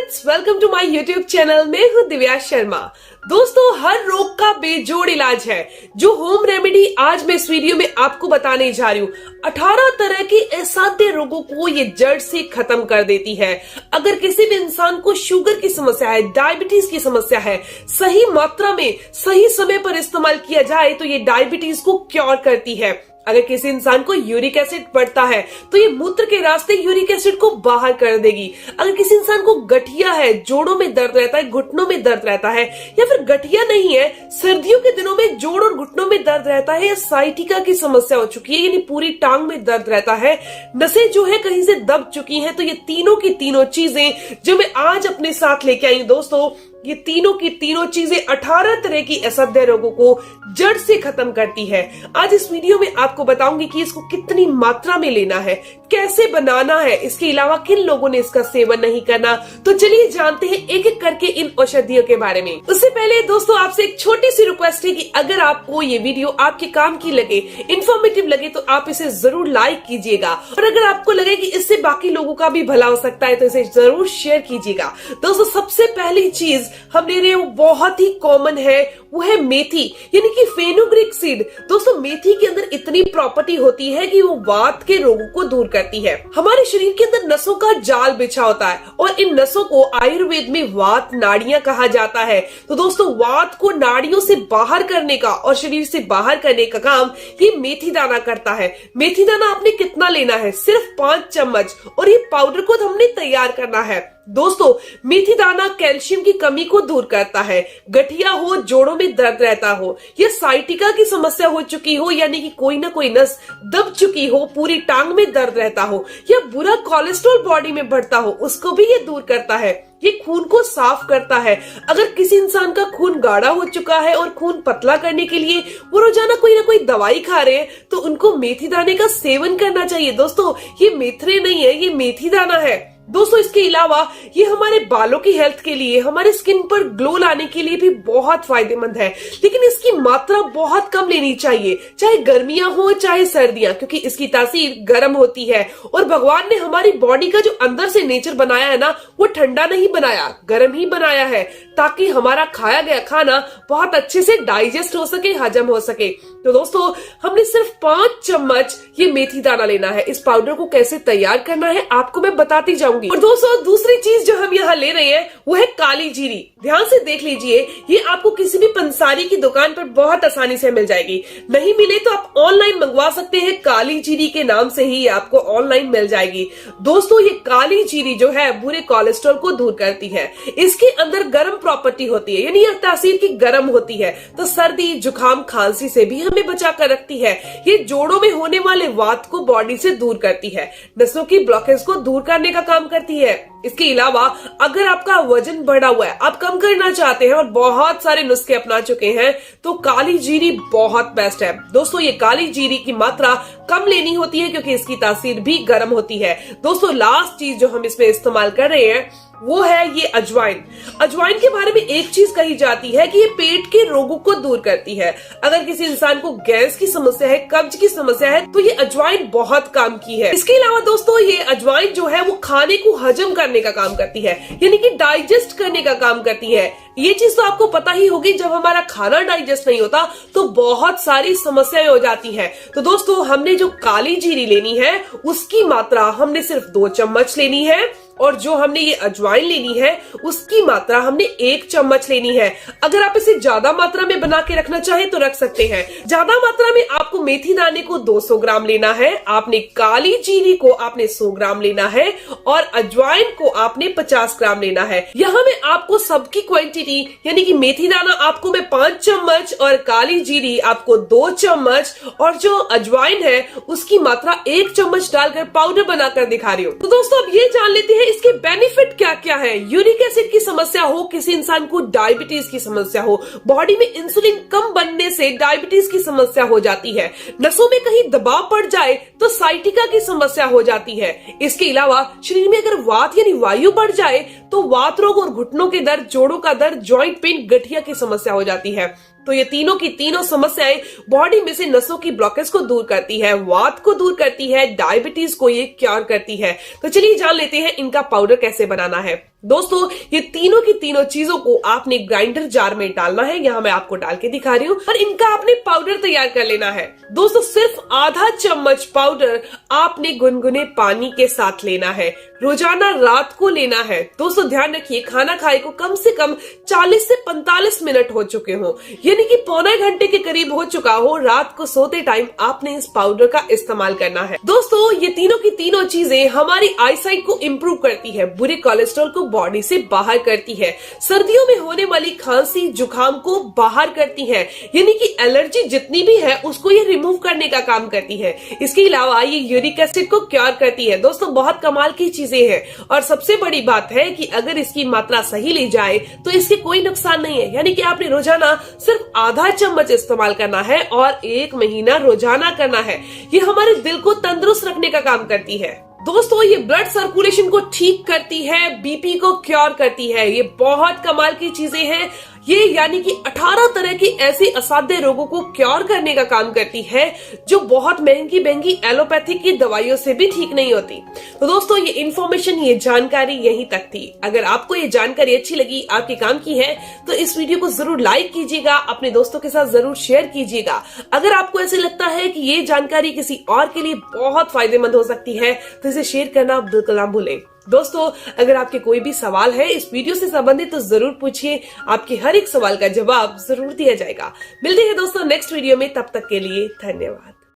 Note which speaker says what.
Speaker 1: Friends, welcome to my YouTube channel. मैं हूं दिव्या शर्मा। दोस्तों, हर रोग का बेजोड़ इलाज है जो होम रेमेडी आज मैं इस वीडियो में आपको बताने जा रही हूँ। 18 तरह के असाध्य रोगों को ये जड़ से खत्म कर देती है। अगर किसी भी इंसान को शुगर की समस्या है, डायबिटीज की समस्या है, सही मात्रा में सही समय पर इस्तेमाल किया जाए तो ये डायबिटीज को क्योर करती है। अगर किसी इंसान को यूरिक एसिड बढ़ता है तो ये मूत्र के रास्ते यूरिक एसिड को बाहर कर देगी। अगर किसी इंसान को गठिया है, जोड़ों में दर्द रहता है, घुटनों में दर्द रहता है, या फिर गठिया नहीं है, सर्दियों के दिनों में जोड़ और घुटनों में दर्द रहता है, या साइटिका की समस्या हो चुकी है यानी पूरी टांग में दर्द रहता है, नसें जो है कहीं से दब चुकी हैं, तो ये तीनों की तीनों चीजें जो मैं आज अपने साथ लेके आई दोस्तों, ये तीनों की तीनों चीजें 18 तरह की असाध्य रोगों को जड़ से खत्म करती है। आज इस वीडियो में आपको बताऊंगी कि इसको कितनी मात्रा में लेना है, कैसे बनाना है, इसके अलावा किन लोगों ने इसका सेवन नहीं करना। तो चलिए जानते हैं एक एक करके इन औषधियों के बारे में। उससे पहले दोस्तों आपसे एक छोटी सी रिक्वेस्ट है कि अगर आपको ये वीडियो आपके काम की लगे, इंफॉर्मेटिव लगे, तो आप इसे जरूर लाइक कीजिएगा, और अगर आपको लगे कि इससे बाकी लोगों का भी भला हो सकता है तो इसे जरूर शेयर कीजिएगा। दोस्तों, सबसे पहली चीज हम ले रहे हैं वो बहुत ही कॉमन है, वो है मेथी यानी कि फेनुग्रीक सीड। दोस्तों, मेथी के अंदर इतनी प्रॉपर्टी होती है कि वो वात के रोगों को दूर करती है। हमारे शरीर के अंदर नसों का जाल बिछा होता है और इन नसों को आयुर्वेद में वात नाड़ियां कहा जाता है। तो दोस्तों, वात को नाड़ियों से बाहर करने का और शरीर से बाहर करने का काम ये मेथी दाना करता है। मेथी दाना आपने कितना लेना है? सिर्फ 5 चम्मच, और ये पाउडर को हमने तैयार करना है। दोस्तों, मेथी दाना कैल्शियम की कमी को दूर करता है। गठिया हो, जोड़ों में दर्द रहता हो, या साइटिका की समस्या हो चुकी हो यानी कि कोई ना कोई नस दब चुकी हो, पूरी टांग में दर्द रहता हो, या बुरा कोलेस्ट्रॉल बॉडी में बढ़ता हो, उसको भी ये दूर करता है। ये खून को साफ करता है। अगर किसी इंसान का खून गाढ़ा हो चुका है और खून पतला करने के लिए वो रोजाना कोई ना कोई दवाई खा रहे हैं तो उनको मेथी दाने का सेवन करना चाहिए। दोस्तों, ये मेथरे नहीं है, ये मेथी दाना है। दोस्तों, इसके अलावा ये हमारे बालों की हेल्थ के लिए, हमारे स्किन पर ग्लो लाने के लिए भी बहुत फायदेमंद है, लेकिन इसकी मात्रा बहुत कम लेनी चाहिए, चाहे गर्मियां हो चाहे सर्दियां, क्योंकि इसकी तासीर गर्म होती है। और भगवान ने हमारी बॉडी का जो अंदर से नेचर बनाया है ना, वो ठंडा नहीं बनाया, गर्म ही बनाया है, ताकि हमारा खाया गया खाना बहुत अच्छे से डाइजेस्ट हो सके, हजम हो सके। तो दोस्तों, हमने सिर्फ 5 चम्मच ये मेथी दाना लेना है। इस पाउडर को कैसे तैयार करना है आपको मैं बताती जाऊंगी। और दोस्तों, दूसरी चीज जो हम यहाँ ले रहे हैं वो है काली जीरी। ध्यान से देख लीजिए, ये आपको किसी भी पंसारी की दुकान पर बहुत आसानी से मिल जाएगी। नहीं मिले तो आप ऑनलाइन मंगवा सकते हैं, काली जीरी के नाम से ही आपको ऑनलाइन मिल जाएगी। दोस्तों, ये काली जीरी जो है बुरे कोलेस्ट्रॉल को दूर करती है। इसके अंदर गर्म प्रॉपर्टी होती है, यानी यह तासीर की गर्म होती है, तो सर्दी, जुकाम, खांसी से भी हमें बचा कर रखती है। ये जोड़ों में होने वाले वात को बॉडी से दूर करती है, नसों की ब्लॉकेज को दूर करने का काम करती है। इसके अलावा अगर आपका वजन बढ़ा हुआ है, आप कम करना चाहते हैं और बहुत सारे नुस्खे अपना चुके हैं, तो काली जीरी बहुत बेस्ट है। दोस्तों, ये काली जीरी की मात्रा कम लेनी होती है क्योंकि इसकी तासीर भी गर्म होती है। दोस्तों, लास्ट चीज जो हम इसमें इस्तेमाल कर रहे हैं वो है ये अजवाइन। अजवाइन के बारे में एक चीज कही जाती है कि ये पेट के रोगों को दूर करती है। अगर किसी इंसान को गैस की समस्या है, कब्ज की समस्या है, तो ये अजवाइन बहुत काम की है। इसके अलावा दोस्तों, ये अजवाइन जो है वो खाने को हजम करने का काम करती है, यानी कि डाइजेस्ट करने का काम करती है। ये चीज तो आपको पता ही होगी, जब हमारा खाना डाइजेस्ट नहीं होता तो बहुत सारी समस्याएं हो जाती हैं। तो दोस्तों, हमने जो काली जीरी लेनी है उसकी मात्रा हमने सिर्फ 2 चम्मच लेनी है, और जो हमने ये अजवाइन लेनी है उसकी मात्रा हमने 1 चम्मच लेनी है। अगर आप इसे ज्यादा मात्रा में बना के रखना चाहें तो रख सकते हैं। ज्यादा मात्रा में आपको मेथी दाने को 200 ग्राम लेना है, आपने काली जीरी को आपने 100 ग्राम लेना है, और अजवाइन को आपने 50 ग्राम लेना है। यहाँ में आपको सबकी क्वांटिटी यानी कि मेथी दाना आपको मैं 5 चम्मच और काली जीरी आपको 2 चम्मच और जो अजवाइन है उसकी मात्रा 1 चम्मच डालकर पाउडर बनाकर दिखा रही हूँ। तो दोस्तों, अब ये जान लेते हैं इसके बेनिफिट क्या क्या है। यूरिक एसिड की समस्या हो, किसी इंसान को डायबिटीज की समस्या हो, बॉडी में इंसुलिन कम बनने से डायबिटीज की समस्या हो जाती है, नसों में कहीं दबाव पड़ जाए तो साइटिका की समस्या हो जाती है। इसके अलावा शरीर में अगर वात यानी वायु बढ़ जाए तो वात रोग और घुटनों के दर्द, जोड़ों का दर्द, जॉइंट पेन, गठिया की समस्या हो जाती है। तो ये तीनों की तीनों समस्याएं बॉडी में से नसों की ब्लॉकेज को दूर करती है, वात को दूर करती है, डायबिटीज को ये क्योर करती है। तो चलिए जान लेते हैं इनका पाउडर कैसे बनाना है। दोस्तों ये तीनों की तीनों चीजों को आपने ग्राइंडर जार में डालना है, यहां मैं आपको डाल के दिखा रही हूं, और इनका आपने पाउडर तैयार कर लेना है। दोस्तों सिर्फ आधा चम्मच पाउडर आपने गुनगुने पानी के साथ लेना है, रोजाना रात को लेना है। दोस्तों ध्यान रखिए खाना खाए को कम से कम 40 से 45 मिनट हो चुके हो, यानी कि पौने घंटे के करीब हो चुका हो, रात को सोते टाइम आपने इस पाउडर का इस्तेमाल करना है। दोस्तों ये तीनों की तीनों चीजें हमारी आईसाइट को इम्प्रूव करती है, बुरे कोलेस्ट्रॉल को बॉडी से बाहर करती है, सर्दियों में होने वाली खांसी जुकाम को बाहर करती है, यानी कि एलर्जी जितनी भी है उसको ये रिमूव करने का काम करती है। इसके अलावा ये यूरिक एसिड को क्योर करती है। दोस्तों बहुत कमाल की चीजें हैं, और सबसे बड़ी बात है कि अगर इसकी मात्रा सही ली जाए तो इसके कोई नुकसान नहीं है, यानी कि आपने रोजाना सिर्फ आधा चम्मच इस्तेमाल करना है और 1 महीना रोजाना करना है। ये हमारे दिल को तंदुरुस्त रखने का काम करती है। दोस्तों ये ब्लड सर्कुलेशन को ठीक करती है, बीपी को क्योर करती है। ये बहुत कमाल की चीजें हैं। ये यानी कि 18 तरह की ऐसी असाध्य रोगों को क्योर करने का काम करती है जो बहुत महंगी महंगी एलोपैथिक की दवाइयों से भी ठीक नहीं होती। तो दोस्तों ये इन्फॉर्मेशन, ये जानकारी यहीं तक थी। अगर आपको ये जानकारी अच्छी लगी, आपके काम की है, तो इस वीडियो को जरूर लाइक कीजिएगा, अपने दोस्तों के साथ जरूर शेयर कीजिएगा। अगर आपको ऐसे लगता है कि ये जानकारी किसी और के लिए बहुत फायदेमंद हो सकती है तो इसे शेयर करना बिल्कुल ना भूलें। दोस्तों अगर आपके कोई भी सवाल है इस वीडियो से संबंधित तो जरूर पूछिए, आपके हर एक सवाल का जवाब जरूर दिया जाएगा। मिलते हैं दोस्तों नेक्स्ट वीडियो में, तब तक के लिए धन्यवाद।